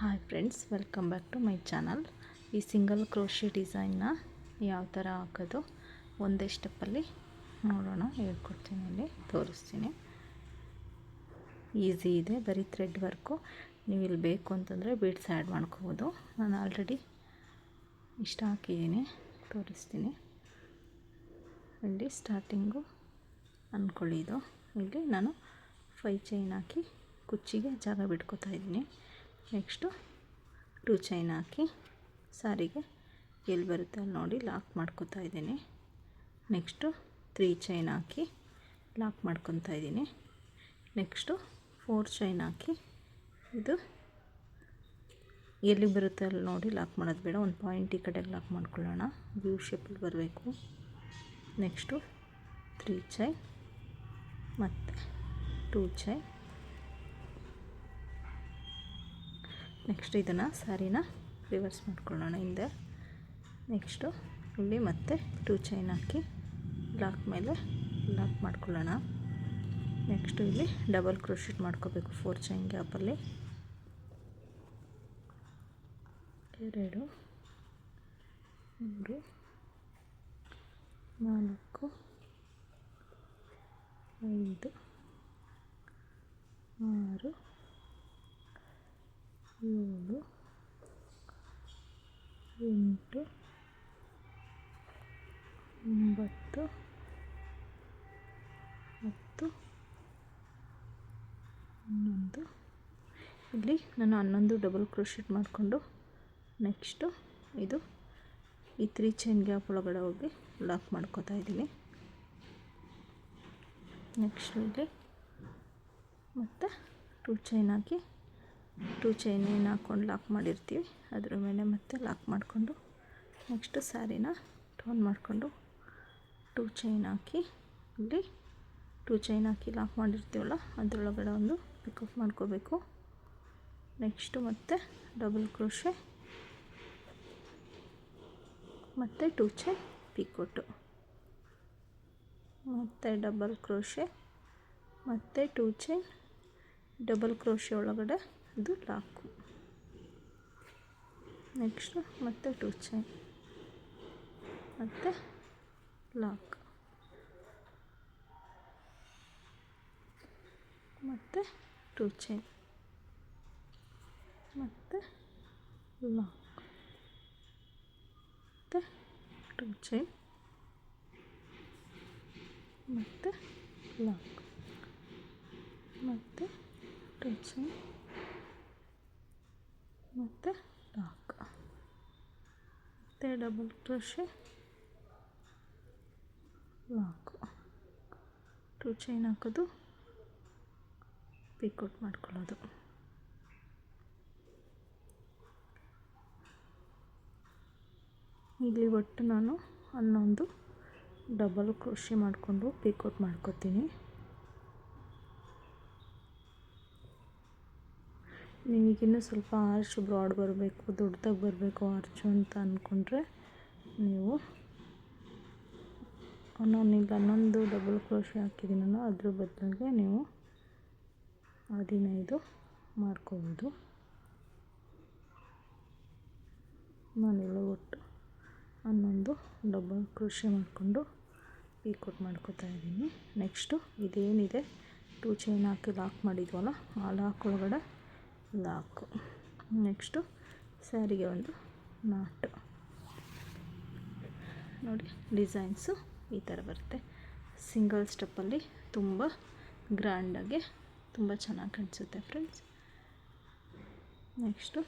Hi friends, welcome back to my channel. ಈ single crochet ಡಿಸೈನ್ನ ಯಾವ ಥರ ಹಾಕೋದು ಒಂದೇ ಸ್ಟೆಪ್ಪಲ್ಲಿ ನೋಡೋಣ. ಹೇಳ್ಕೊಡ್ತೀನಿ, ಇಲ್ಲಿ ತೋರಿಸ್ತೀನಿ. ಈಸಿ ಇದೆ, ಬರೀ ಥ್ರೆಡ್ ವರ್ಕು. ನೀವು ಇಲ್ಲಿ ಬೇಕು ಅಂತಂದರೆ ಬೀಡ್ಸ್ ಆ್ಯಡ್ ಮಾಡ್ಕೋಬೋದು. ನಾನು ಆಲ್ರೆಡಿ ಇಷ್ಟ ಹಾಕಿದ್ದೀನಿ, ತೋರಿಸ್ತೀನಿ. ಇಲ್ಲಿ ಸ್ಟಾರ್ಟಿಂಗು ಅಂದ್ಕೊಳ್ಳಿ, ಇದು ಇಲ್ಲಿ ನಾನು 5 ಚೈನ್ ಹಾಕಿ ಕುಚ್ಚಿಗೆ ಜಾಗ ಬಿಟ್ಕೋತಾ ಇದ್ದೀನಿ. ನೆಕ್ಸ್ಟು 2 ಚೈನ್ ಹಾಕಿ ಸಾರಿಗೆ ಎಲ್ಲಿ ಬರುತ್ತೆ ಅಲ್ಲಿ ನೋಡಿ ಲಾಕ್ ಮಾಡ್ಕೊತಾ ಇದ್ದೀನಿ. ನೆಕ್ಸ್ಟು 3 ಚೈನ್ ಹಾಕಿ ಲಾಕ್ ಮಾಡ್ಕೊತಾ ಇದ್ದೀನಿ. ನೆಕ್ಸ್ಟು 4 ಚೈನ್ ಹಾಕಿ ಇದು ಎಲ್ಲಿ ಬರುತ್ತೆ ಅಲ್ಲಿ ನೋಡಿ ಲಾಕ್ ಮಾಡೋದು ಬೇಡ, ಒಂದು ಪಾಯಿಂಟ್ ಈ ಕಡೆಗೆ ಲಾಕ್ ಮಾಡ್ಕೊಳ್ಳೋಣ, ವ್ಯೂ ಶೇಪಲ್ಲಿ ಬರಬೇಕು. ನೆಕ್ಸ್ಟು 3 ಚೈನ್ ಮತ್ತು 2 ಚೈನ್. ನೆಕ್ಸ್ಟ್ ಇದನ್ನು ಸ್ಯಾರಿನ ರಿವರ್ಸ್ ಮಾಡ್ಕೊಳ್ಳೋಣ ಹಿಂದೆ. ನೆಕ್ಸ್ಟು ಇಲ್ಲಿ ಮತ್ತೆ 2 ಚೈನ್ ಹಾಕಿ ಲಾಕ್ ಮೇಲೆ ಲಾಕ್ ಮಾಡ್ಕೊಳ್ಳೋಣ. ನೆಕ್ಸ್ಟು ಇಲ್ಲಿ ಡಬಲ್ ಕ್ರೋಶೆಟ್ ಮಾಡ್ಕೋಬೇಕು 4 ಚೈನ್ ಗ್ಯಾಪಲ್ಲಿ. 2 3 4 5 6 7 8 9 10 11. ಇಲ್ಲಿ ನಾನು 11 ಡಬಲ್ ಕ್ರೋಶೆಟ್ ಮಾಡಿಕೊಂಡು ನೆಕ್ಸ್ಟು ಇದು ಈ 3 ಚೈನ್ ಗ್ಯಾಪ್ ಒಳಗಡೆ ಹೋಗಿ ಲಾಕ್ ಮಾಡ್ಕೋತಾ ಇದ್ದೀನಿ. ನೆಕ್ಸ್ಟು ಇಲ್ಲಿ ಮತ್ತು 2 ಚೈನ್ ಹಾಕಿ 2 ಚೈನ್ ಏನು ಹಾಕ್ಕೊಂಡು ಲಾಕ್ ಮಾಡಿರ್ತೀವಿ ಅದ್ರ ಮೇಲೆ ಮತ್ತೆ ಲಾಕ್ ಮಾಡಿಕೊಂಡು ನೆಕ್ಸ್ಟು ಸ್ಯಾರಿನ ಟರ್ನ್ ಮಾಡಿಕೊಂಡು 2 ಚೈನ್ ಹಾಕಿ ಇಲ್ಲಿ 2 ಚೈನ್ ಹಾಕಿ ಲಾಕ್ ಮಾಡಿರ್ತೀವಲ್ಲ ಅದರೊಳಗಡೆ ಒಂದು ಪಿಕಪ್ ಮಾಡ್ಕೋಬೇಕು. ನೆಕ್ಸ್ಟು ಮತ್ತೆ ಡಬಲ್ ಕ್ರೋಶೆ ಮತ್ತು 2 ಚೈನ್ ಪಿಕೋಟು ಮತ್ತು ಡಬಲ್ ಕ್ರೋಶೆ ಮತ್ತು 2 ಚೈನ್ ಡಬಲ್ ಕ್ರೋಶೆ ಒಳಗಡೆ ಇದು ಲಾಕು. ನೆಕ್ಸ್ಟು ಮತ್ತೆ 2 ಚೈನ್ ಮತ್ತು ಲಾಕ್ ಮತ್ತು 2 ಚೈನ್ ಮತ್ತು ಲಾಕ್ ಮತ್ತು 2 ಚೈನ್ ಮತ್ತು ಲಾಕ್ ಮತ್ತು 2 ಚೈನ್ ಮತ್ತು ಲಾಕ್ ಮತ್ತು ಡಬಲ್ ಕ್ರೋಶೆ ಲಾಕು. 2 ಚೈನ್ ಹಾಕೋದು ಪಿಕೋಟ್ ಮಾಡ್ಕೊಳ್ಳೋದು. ಇಲ್ಲಿ ಒಟ್ಟು ನಾನು 11 ಡಬಲ್ ಕ್ರೋಶೆ ಮಾಡಿಕೊಂಡು ಪಿಕೋಟ್ ಮಾಡ್ಕೊತೀನಿ. ನಿಮಗಿನ್ನೂ ಸ್ವಲ್ಪ ಆರ್ಚ್ ಬ್ರಾಡ್ ಬರಬೇಕು, ದೊಡ್ಡದಾಗಿ ಬರಬೇಕು ಆರ್ಚು ಅಂತ ಅಂದ್ಕೊಂಡ್ರೆ ನೀವು ನಾನು ಈಗ 11 ಡಬಲ್ ಕ್ರೋಶೆ ಹಾಕಿದ್ದೀನಲ್ಲ ಅದ್ರ ಬದಲಿಗೆ ನೀವು 15 ಮಾಡ್ಕೋಬೋದು. ನಾನೆಲ್ಲ ಒಟ್ಟು 11 ಡಬಲ್ ಕ್ರೋಶೆ ಮಾಡಿಕೊಂಡು ಪಿಕೋಟ್ ಮಾಡ್ಕೋತಾ ಇದ್ದೀನಿ. ನೆಕ್ಸ್ಟು ಇದೇನಿದೆ 2 ಚೈನ್ ಹಾಕಿ ಲಾಕ್ ಮಾಡಿದ್ವಲ್ಲ ಆ ಲಾಕ್ ಒಳಗಡೆ ಲಾಕು. ನೆಕ್ಸ್ಟು ಸ್ಯಾರಿಗೆ ಒಂದು ನಾಟು ನೋಡಿ, ಡಿಸೈನ್ಸು ಈ ಥರ ಬರುತ್ತೆ. ಸಿಂಗಲ್ ಸ್ಟೆಪ್ಪಲ್ಲಿ ತುಂಬ ಗ್ರ್ಯಾಂಡಾಗಿ ತುಂಬ ಚೆನ್ನಾಗಿ ಕಾಣಿಸುತ್ತೆ ಫ್ರೆಂಡ್ಸ್. ನೆಕ್ಸ್ಟು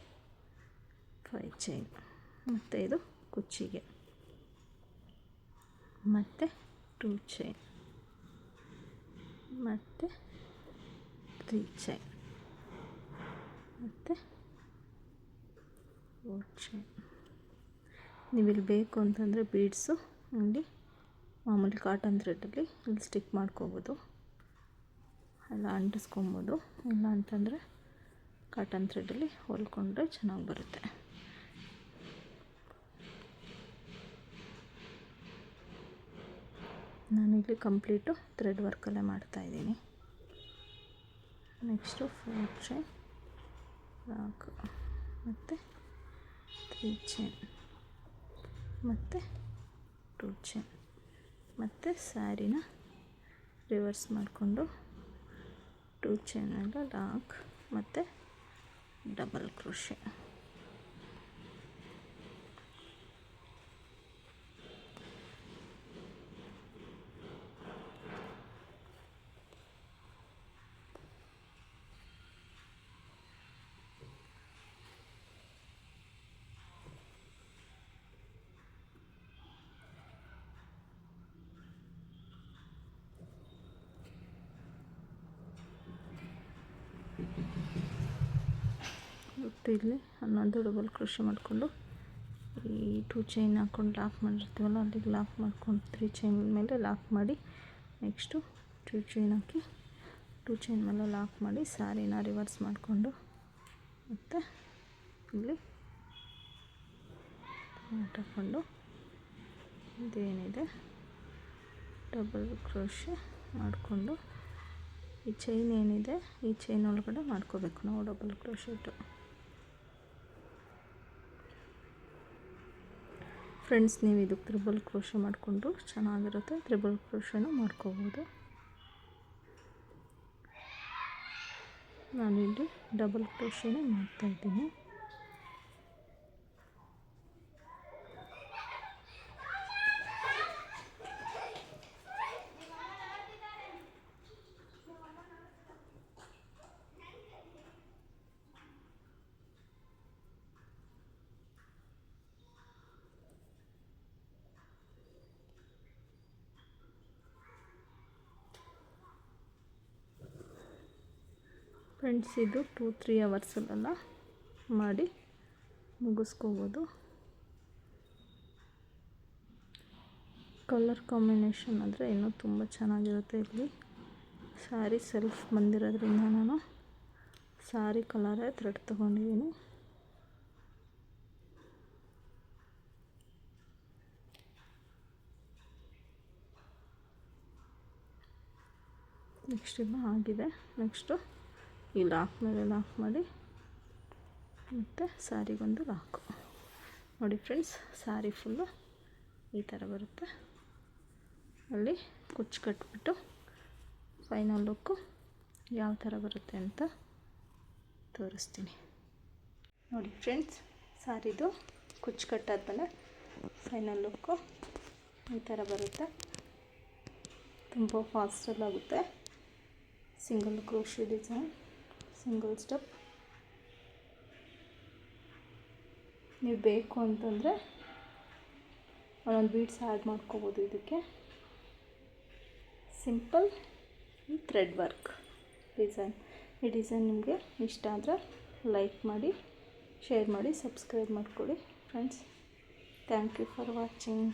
5 ಚೈನ್ ಮತ್ತು ಇದು ಕುಚ್ಚಿಗೆ ಮತ್ತು 2 ಚೈನ್ ಮತ್ತು 3 ಚೈನ್ ಮತ್ತು 4 ಚೈನ್. ನೀವಿಲ್ಲಿ ಬೇಕು ಅಂತಂದರೆ ಬೀಡ್ಸು ಇಲ್ಲಿ ಮಾಮೂಲಿ ಕಾಟನ್ ಥ್ರೆಡ್ಡಲ್ಲಿ ಇಲ್ಲಿ ಸ್ಟಿಕ್ ಮಾಡ್ಕೋಬೋದು, ಎಲ್ಲ ಅಂಟಿಸ್ಕೊಬೋದು. ಇಲ್ಲ ಅಂತಂದರೆ ಕಾಟನ್ ಥ್ರೆಡ್ಡಲ್ಲಿ ಹೊಲ್ಕೊಂಡ್ರೆ ಚೆನ್ನಾಗಿ ಬರುತ್ತೆ. ನಾನಿಲ್ಲಿ ಕಂಪ್ಲೀಟು ಥ್ರೆಡ್ ವರ್ಕಲ್ಲೇ ಮಾಡ್ತಾಯಿದ್ದೀನಿ. ನೆಕ್ಸ್ಟು 4 ಚೈನ್ ಲಾಕ್ ಮತ್ತು 3 ಚೈನ್ ಮತ್ತು 2 ಚೈನ್ ಮತ್ತು ಸ್ಯಾರಿನ ರಿವರ್ಸ್ ಮಾಡಿಕೊಂಡು 2 ಚೈನೆಲ್ಲ ಲಾಕ್ ಮತ್ತು ಡಬಲ್ ಕ್ರೋಶೆ. ಇಲ್ಲಿ 11 ಡಬಲ್ ಕ್ರೋಶೆ ಮಾಡಿಕೊಂಡು ಈ 2 ಚೈನ್ ಹಾಕ್ಕೊಂಡು ಲಾಕ್ ಮಾಡಿರ್ತೀವಲ್ಲ ಅಲ್ಲಿಗೆ ಲಾಕ್ ಮಾಡ್ಕೊಂಡು 3 ಚೈನ್ ಮೇಲೆ ಲಾಕ್ ಮಾಡಿ ನೆಕ್ಸ್ಟು 2 ಚೈನ್ ಹಾಕಿ 2 ಚೈನ್ ಮೇಲೆ ಲಾಕ್ ಮಾಡಿ ಸ್ಯಾರಿನ ರಿವರ್ಸ್ ಮಾಡಿಕೊಂಡು ಮತ್ತು ಇಲ್ಲಿ ಹಾಕ್ಕೊಂಡು ಇದೇನಿದೆ ಡಬಲ್ ಕ್ರೋಶೆ ಮಾಡಿಕೊಂಡು ಈ ಚೈನ್ ಏನಿದೆ ಈ ಚೈನ್ ಒಳಗಡೆ ಮಾಡ್ಕೋಬೇಕು ನಾವು ಡಬಲ್ ಕ್ರೋಶೆಟು. ಫ್ರೆಂಡ್ಸ್, ನೀವು ಇದಕ್ಕೆ ತ್ರಿಬಲ್ ಕ್ರೋಶೆ ಮಾಡಿಕೊಂಡು ಚೆನ್ನಾಗಿರುತ್ತೆ. ತ್ರಿಬಲ್ ಕ್ರೋಶೆನೂ ಮಾಡ್ಕೋಬೋದು. ನಾನಿಲ್ಲಿ ಡಬಲ್ ಕ್ರೋಶೆನೇ ಮಾಡ್ತಾಯಿದ್ದೀನಿ. ಫ್ರೆಂಡ್ಸ್, ಇದು 2-3 ಅವರ್ಸಲ್ಲೆಲ್ಲ ಮಾಡಿ ಮುಗಿಸ್ಕೋಬೋದು. ಕಲರ್ ಕಾಂಬಿನೇಷನ್ ಆದರೆ ಇನ್ನೂ ತುಂಬ ಚೆನ್ನಾಗಿರುತ್ತೆ. ಇಲ್ಲಿ ಸ್ಯಾರಿ ಸೆಲ್ಫ್ ಬಂದಿರೋದ್ರಿಂದ ನಾನು ಸ್ಯಾರಿ ಕಲರೇ ಥ್ರೆಡ್ ತೊಗೊಂಡಿದ್ದೀನಿ. ನೆಕ್ಸ್ಟ್ ಇದು ಆಗಿದೆ. ನೆಕ್ಸ್ಟು ಈ ಲಾಕ್ ಮೇಲೆ ಲಾಕ್ ಮಾಡಿ ಮತ್ತು ಸ್ಯಾರಿಗೊಂದು ಲಾಕು. ನೋಡಿ ಫ್ರೆಂಡ್ಸ್, ಸ್ಯಾರಿ ಫುಲ್ಲು ಈ ಥರ ಬರುತ್ತೆ. ಅಲ್ಲಿ ಕುಚ್ಚು ಕಟ್ಬಿಟ್ಟು ಫೈನಲ್ ಲುಕ್ಕು ಯಾವ ಥರ ಬರುತ್ತೆ ಅಂತ ತೋರಿಸ್ತೀನಿ. ನೋಡಿ ಫ್ರೆಂಡ್ಸ್, ಸ್ಯಾರಿದು ಕುಚ್ಚು ಕಟ್ಟಾದ್ಮೇಲೆ ಫೈನಲ್ ಲುಕ್ಕು ಈ ಥರ ಬರುತ್ತೆ. ತುಂಬ ಫಾಸ್ಟಲ್ಲಾಗುತ್ತೆ. Single crochet design, single step. ನೀವು ಬೇಕು ಅಂತಂದರೆ ಒಂದೊಂದು ಬೀಡ್ಸ್ ಆ್ಯಡ್ ಮಾಡ್ಕೋಬೋದು ಇದಕ್ಕೆ. Simple thread work design. ಈ ಡಿಸೈನ್ ನಿಮಗೆ ಇಷ್ಟ ಆದರೆ ಲೈಕ್ ಮಾಡಿ, ಶೇರ್ ಮಾಡಿ, ಸಬ್ಸ್ಕ್ರೈಬ್ ಮಾಡ್ಕೊಳ್ಳಿ friends. Thank you for watching.